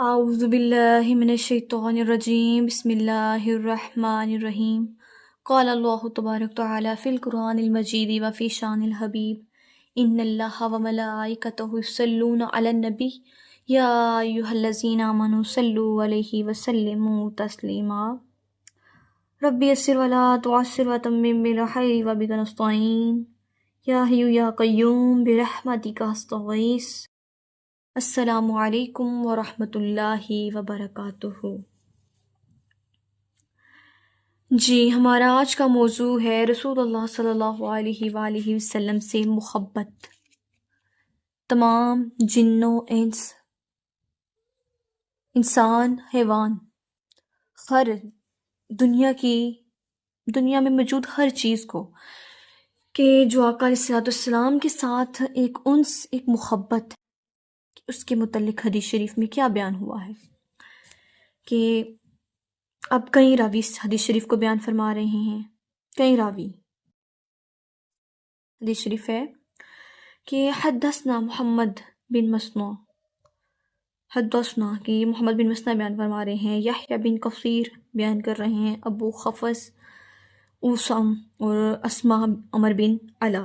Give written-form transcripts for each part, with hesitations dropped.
أعوذ بالله من الشيطان الرجيم بسم الله الرحمن الرحيم قال الله تبارك وتعالى في القرآن المجيد وفي شان الحبيب إن الله وملائكته يصلون على النبي يا أيها الذين آمنوا صلوا عليه وسلموا تسليما رب يسر ولا تعسر وتمم بالخير وبك نستعين يا حي يا قيوم برحمتك أستغيث السلام علیکم ورحمۃ اللہ وبرکاتہ۔ جی ہمارا آج کا موضوع ہے رسول اللہ صلی اللہ علیہ وآلہ وسلم سے محبت۔ تمام جنوں انس، انسان، حیوان، ہر دنیا میں موجود ہر چیز کو کہ جو آقا علیہ السلام کے ساتھ ایک انس، ایک محبت، اس کے متعلق حدیث شریف میں کیا بیان ہوا ہے کہ اب کئی راوی اس حدیث شریف کو بیان فرما رہے ہیں۔ کئی راوی حدیث شریف ہے کہ حدثنا محمد بن مسنع، حدثنا کہ محمد بن مسنع بیان فرما رہے ہیں، یحییٰ بن کثیر بیان کر رہے ہیں، ابو خفص اوسم اور اسماء عمر بن علا،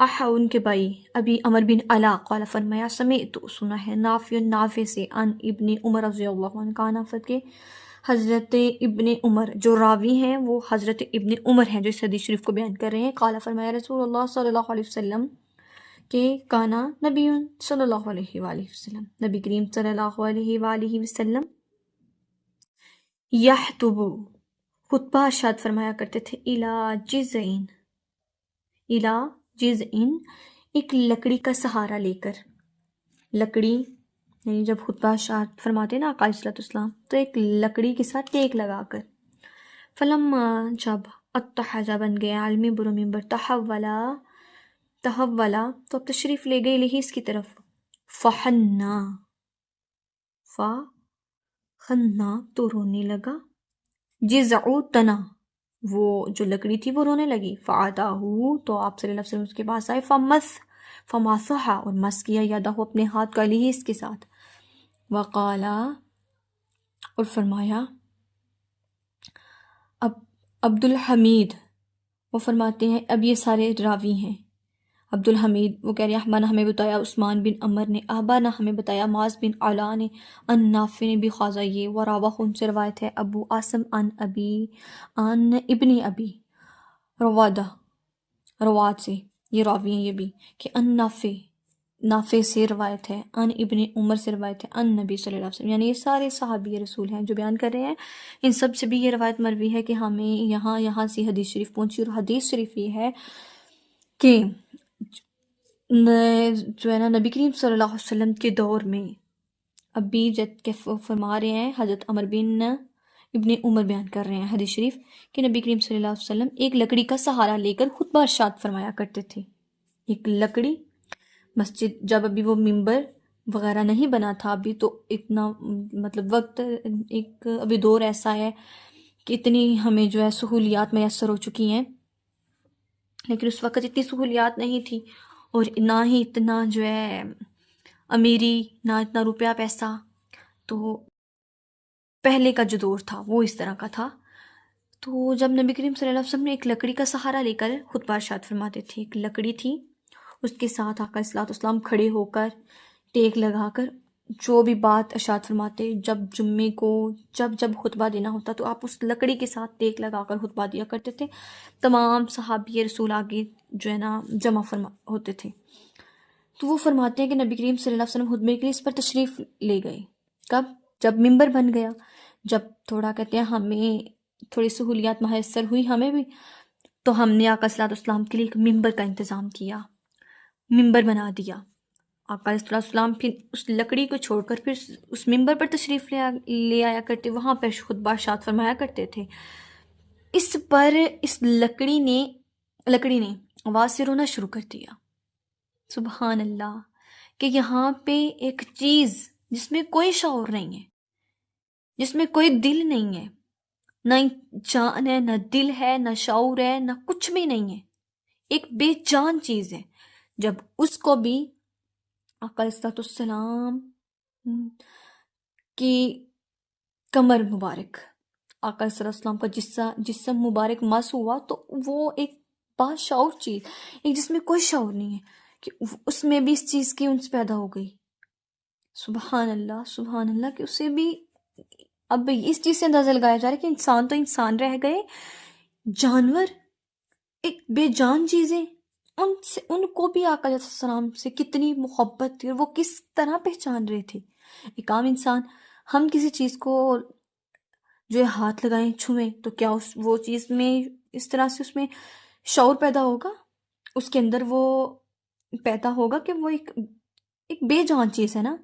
ان کے بھائی ابی عمر بن علا قال فرمایا سمعت سنا ہے، نافع سے ان ابن عمر رضی اللہ عنہ کا نافع کے حضرت ابن عمر جو راوی ہیں وہ حضرت ابن عمر ہیں جو اس حدیث شریف کو بیان کر رہے ہیں۔ قال فرمایا رسول اللہ صلی اللہ علیہ وسلم کہ کانا نبی صلی اللہ علیہ وآلہ وسلم، نبی کریم صلی اللہ علیہ وآلہ وسلم یخطب، خطبہ ارشاد فرمایا کرتے تھے، الا جزءٍ، ایک لکڑی کا سہارا لے کر۔ لکڑی یعنی جب خطبہ ارشاد فرماتے نا آقا علیہ السلام تو ایک لکڑی کے ساتھ ٹیک لگا کر، فلما جب اتحج بن گیا عالمی برو ممبر، تحولا تو اب تشریف لے گئے لہی اس کی طرف، فحنا تو رونے لگا، جزعو تنا، وہ جو لکڑی تھی وہ رونے لگی، فعاداہو تو آپ صلی اللہ علیہ وسلم اس کے پاس آئے، فمسحا اور مس کیا، یادہو اپنے ہاتھ کا لی اس کے ساتھ، وقالا اور فرمایا، اب عبد الحمید وہ فرماتے ہیں، اب یہ سارے راوی ہیں، عبد الحمید وہ کہہ رہے ہیں احبانا ہمیں بتایا عثمان بن عمر نے، احبانا ہمیں بتایا معاذ بن علا نے، ان نافع نے بھی خواجہ یہ، وراوہ ان سے روایت ہے ابو عاصم ان ابن ابی رواد سے، یہ راوی ہیں یہ بھی، کہ ان نافع سے روایت ہے، ان ابن عمر سے روایت ہے، ان نبی صلی اللہ علیہ وسلم، یعنی یہ سارے صحابی رسول ہیں جو بیان کر رہے ہیں، ان سب سے بھی یہ روایت مروی ہے کہ ہمیں یہاں سے حدیث شریف پہنچی، اور حدیث شریف یہ ہے کہ جو ہے نا نبی کریم صلی اللہ علیہ وسلم کے دور میں ابھی جب کے فرما رہے ہیں، حضرت عمر بن ابن عمر بیان کر رہے ہیں حدیث شریف کہ نبی کریم صلی اللہ علیہ وسلم ایک لکڑی کا سہارا لے کر خطبہ ارشاد فرمایا کرتے تھے۔ ایک لکڑی، مسجد جب ابھی وہ ممبر وغیرہ نہیں بنا تھا ابھی، تو اتنا مطلب وقت ایک ابھی دور ایسا ہے کہ اتنی ہمیں جو ہے سہولیات میسر ہو چکی ہیں، لیکن اس وقت اتنی سہولیات نہیں تھی، اور نہ ہی اتنا جو ہے امیری، نہ اتنا روپیہ پیسہ، تو پہلے کا جو دور تھا وہ اس طرح کا تھا۔ تو جب نبی کریم صلی اللہ علیہ وسلم نے ایک لکڑی کا سہارا لے کر خطبہ ارشاد فرماتے تھے، ایک لکڑی تھی، اس کے ساتھ آقا علیہ السلام کھڑے ہو کر ٹیک لگا کر جو بھی بات ارشاد فرماتے، جب جمعے کو جب خطبہ دینا ہوتا تو آپ اس لکڑی کے ساتھ ٹیک لگا کر خطبہ دیا کرتے تھے، تمام صحابی رسول آگے جو ہے نا جمع ہوتے تھے۔ تو وہ فرماتے ہیں کہ نبی کریم صلی اللہ علیہ وسلم خطبے کے لیے اس پر تشریف لے گئے، کب؟ جب ممبر بن گیا، جب تھوڑا کہتے ہیں ہمیں تھوڑی سہولیات میسر ہوئی ہمیں بھی، تو ہم نے آقا صلی اللہ علیہ وسلم کے لیے ایک ممبر کا انتظام کیا، ممبر بنا دیا۔ آقا علیہ السلام پھر اس لکڑی کو چھوڑ کر پھر اس ممبر پر تشریف لے آیا کرتے، وہاں پر خطبہ ارشاد فرمایا کرتے تھے۔ اس پر اس لکڑی نے آواز سے رونا شروع کر دیا، سبحان اللہ، کہ یہاں پہ ایک چیز جس میں کوئی شعور نہیں ہے، جس میں کوئی دل نہیں ہے، نہ جان ہے، نہ دل ہے، نہ شعور ہے، نہ کچھ بھی نہیں ہے، ایک بے جان چیز ہے، جب اس کو بھی آقا علیہ السلام کہ کمر مبارک، آقا صلی اللہ علیہ وسلم کا جسم مبارک مس ہوا تو وہ ایک باشعور چیز، ایک جس میں کوئی شعور نہیں ہے، کہ اس میں بھی اس چیز کی انس پیدا ہو گئی. سبحان اللہ کہ اسے بھی اب اس چیز سے اندازہ لگایا جا رہا ہے کہ انسان تو انسان رہ گئے، جانور ایک بے جان چیزیں، ان کو بھی آقا علیہ السلام سے کتنی محبت تھی، اور وہ کس طرح پہچان رہے تھے. ایک عام انسان، ہم کسی چیز کو جو ہے ہاتھ لگائیں چھوئیں تو کیا وہ چیز میں اس طرح سے اس میں شعور پیدا ہوگا، اس کے اندر وہ پیدا ہوگا کہ وہ ایک بے جان چیز ہے نا،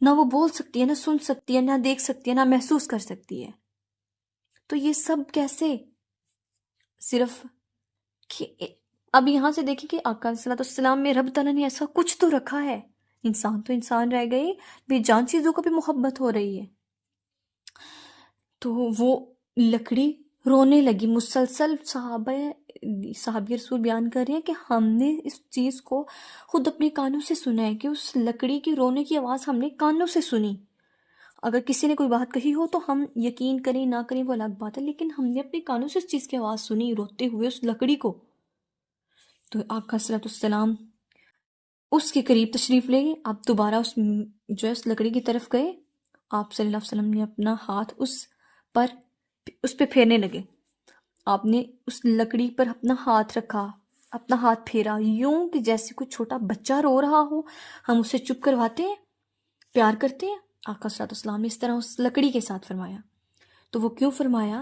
نہ وہ بول سکتی ہے، نہ سن سکتی ہے، نہ دیکھ سکتی ہے، نہ محسوس کر سکتی ہے. تو یہ سب کیسے؟ صرف کہ اب یہاں سے دیکھیں کہ آقا صلی اللہ علیہ وسلم میں رب تعالیٰ نے ایسا کچھ تو رکھا ہے. انسان تو انسان رہ گئے، بے جان چیزوں کو بھی محبت ہو رہی ہے. تو وہ لکڑی رونے لگی مسلسل. صحابی رسول بیان کر رہے ہیں کہ ہم نے اس چیز کو خود اپنے کانوں سے سنا ہے، کہ اس لکڑی کی رونے کی آواز ہم نے کانوں سے سنی. اگر کسی نے کوئی بات کہی ہو تو ہم یقین کریں نہ کریں وہ الگ بات ہے، لیکن ہم نے اپنے کانوں سے اس چیز کی آواز سنی روتے ہوئے اس لکڑی کو. تو آقا صلی اللہ علیہ وسلم اس کے قریب تشریف لے گئے. آپ دوبارہ اس لکڑی کی طرف گئے. آپ صلی اللہ علیہ وسلم نے اپنا ہاتھ اس پہ پھیرنے لگے. آپ نے اس لکڑی پر اپنا ہاتھ رکھا، اپنا ہاتھ پھیرا، یوں کہ جیسے کوئی چھوٹا بچہ رو رہا ہو، ہم اسے چپ کرواتے ہیں، پیار کرتے ہیں. آقا صلی اللہ علیہ وسلم نے اس طرح اس لکڑی کے ساتھ فرمایا. تو وہ کیوں فرمایا؟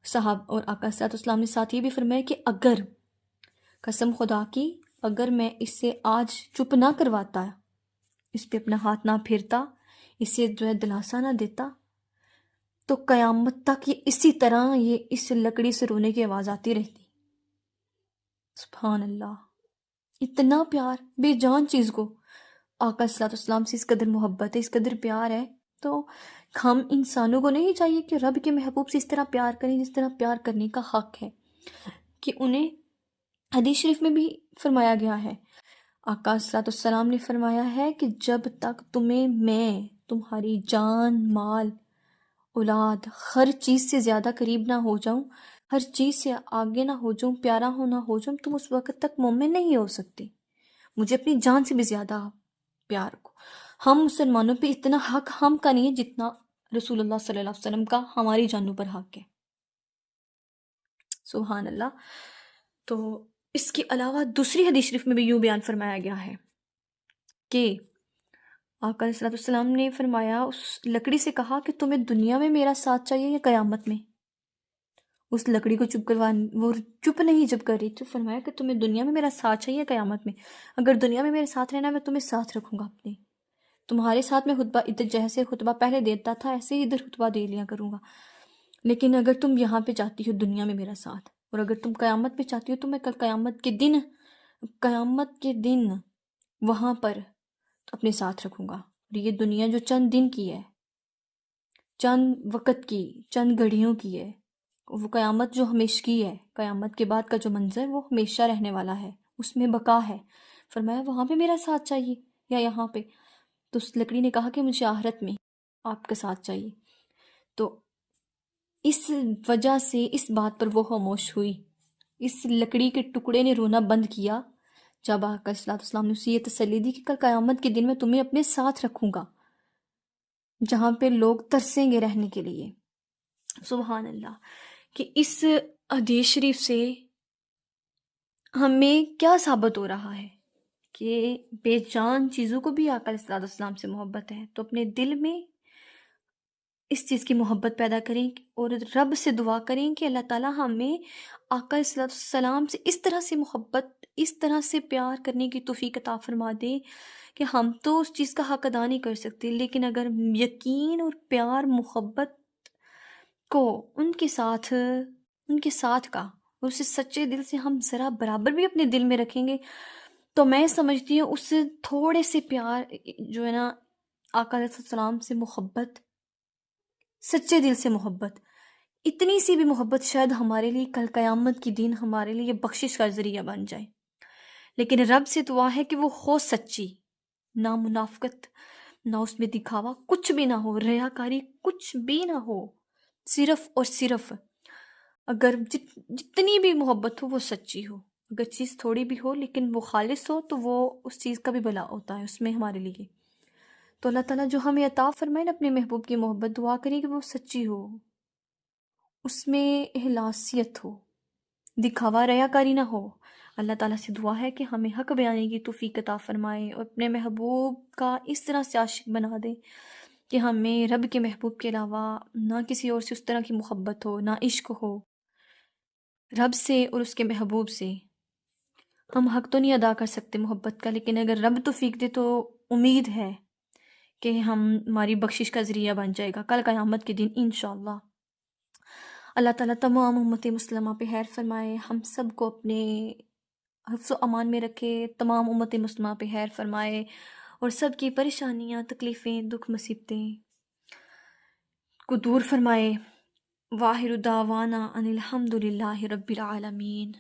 صاحب اور آقا صلی اللہ علیہ وسلم نے ساتھ یہ بھی فرمایا کہ اگر قسم خدا کی اگر میں اس سے آج چپ نہ کرواتا، اس پہ اپنا ہاتھ نہ پھیرتا، اسے جو ہے دلاسا نہ دیتا، تو قیامت تک یہ اسی طرح یہ اس لکڑی سے رونے کی آواز آتی رہتی. سبحان اللہ، اتنا پیار بے جان چیز کو آقا صلی اللہ علیہ وسلم سے اس قدر محبت ہے، اس قدر پیار ہے. تو ہم انسانوں کو نہیں چاہیے کہ رب کے محبوب سے اس طرح پیار کریں جس طرح پیار کرنے کا حق ہے، کہ انہیں حدیث شریف میں بھی فرمایا گیا ہے. آقا صلی اللہ علیہ وسلم نے فرمایا ہے کہ جب تک میں تمہاری جان، مال، اولاد، ہر چیز سے زیادہ قریب نہ ہو جاؤں، ہر چیز سے آگے نہ ہو جاؤں، پیارا نہ ہو جاؤں، تم اس وقت تک مومن نہیں ہو سکتے. مجھے اپنی جان سے بھی زیادہ پیار کو. ہم مسلمانوں پہ اتنا حق ہم کا نہیں ہے جتنا رسول اللہ صلی اللہ علیہ وسلم کا ہماری جانوں پر حق ہے. سبحان اللہ. تو اس کے علاوہ دوسری حدیث شریف میں بھی یوں بیان فرمایا گیا ہے کہ آقا صلی اللہ علیہ وسلم نے فرمایا، اس لکڑی سے کہا کہ تمہیں دنیا میں میرا ساتھ چاہیے یا قیامت میں؟ اس لکڑی کو وہ چپ نہیں جب کر رہی تو فرمایا کہ تمہیں دنیا میں میرا ساتھ چاہیے یا قیامت میں؟ اگر دنیا میں میرے ساتھ رہنا، میں تمہیں ساتھ رکھوں گا، اپنے تمہارے ساتھ میں خطبہ ادھر جیسے خطبہ پہلے دیتا تھا ایسے ہی ادھر خطبہ دے لیا کروں گا. لیکن اگر تم یہاں پہ چاہتی ہو دنیا میں میرا ساتھ، اور اگر تم قیامت پہ چاہتی ہو تو میں کل قیامت کے دن وہاں پر اپنے ساتھ رکھوں گا. اور یہ دنیا جو چند دن کی ہے، چند وقت کی، چند گھڑیوں کی ہے، وہ قیامت جو ہمیشگی ہے، قیامت کے بعد کا جو منظر وہ ہمیشہ رہنے والا ہے، اس میں بقا ہے. فرمایا وہاں پہ میرا ساتھ چاہیے یا یہاں پہ؟ تو اس لکڑی نے کہا کہ مجھے آخرت میں آپ کا ساتھ چاہیے. تو اس وجہ سے اس بات پر وہ خاموش ہوئی. اس لکڑی کے ٹکڑے نے رونا بند کیا جب آقا صلی اللہ علیہ وسلم نے اسے یہ تسلی دی کہ کل قیامت کے دن میں تمہیں اپنے ساتھ رکھوں گا، جہاں پہ لوگ ترسیں گے رہنے کے لیے. سبحان اللہ. کہ اس حدیث شریف سے ہمیں کیا ثابت ہو رہا ہے؟ کہ بے جان چیزوں کو بھی آقا صلی اللہ علیہ وسلم سے محبت ہے. تو اپنے دل میں اس چیز کی محبت پیدا کریں اور رب سے دعا کریں کہ اللہ تعالیٰ ہمیں آقا صلی اللہ علیہ وسلم سے اس طرح سے محبت، اس طرح سے پیار کرنے کی توفیق عطا فرما دے کہ ہم تو اس چیز کا حق ادا نہیں کر سکتے، لیکن اگر یقین اور پیار، محبت کو ان کے ساتھ کا اور اسے سچے دل سے ہم ذرا برابر بھی اپنے دل میں رکھیں گے، تو میں سمجھتی ہوں اس تھوڑے سے پیار جو ہے نا، آقا علیہ السلام سے محبت، سچے دل سے محبت، اتنی سی بھی محبت شاید ہمارے لیے کل قیامت کی دن ہمارے لیے بخشش کا ذریعہ بن جائے. لیکن رب سے دعا ہے کہ وہ ہو سچی، نہ منافقت، نہ اس میں دکھاوا کچھ بھی نہ ہو، ریاکاری کچھ بھی نہ ہو، صرف اور صرف اگر جتنی بھی محبت ہو وہ سچی ہو، اگر چیز تھوڑی بھی ہو لیکن وہ خالص ہو تو وہ اس چیز کا بھی بھلا ہوتا ہے اس میں ہمارے لیے۔ تو اللہ تعالیٰ جو ہمیں عطا فرمائے نا اپنے محبوب کی محبت، دعا کریں کہ وہ سچی ہو، اس میں اخلاصیت ہو، دکھاوا ریاکاری نہ ہو۔ اللہ تعالیٰ سے دعا ہے کہ ہمیں حق بیانے کی توفیق عطا فرمائے اور اپنے محبوب کا اس طرح سے عاشق بنا دے کہ ہمیں رب کے محبوب کے علاوہ نہ کسی اور سے اس طرح کی محبت ہو، نہ عشق ہو رب سے اور اس کے محبوب سے۔ ہم حق تو نہیں ادا کر سکتے محبت کا، لیکن اگر رب توفیق دے تو امید ہے کہ ہماری بخشش کا ذریعہ بن جائے گا کل قیامت کے دن انشاءاللہ۔ اللہ تعالیٰ تمام امت مسلمہ پہ خیر فرمائے، ہم سب کو اپنے حفظ و امان میں رکھے، تمام امت مسلمہ پہ خیر فرمائے اور سب کی پریشانیاں، تکلیفیں، دکھ، مصیبتیں کو دور فرمائے۔ واخر دعوانا ان الحمد للہ رب العالمین۔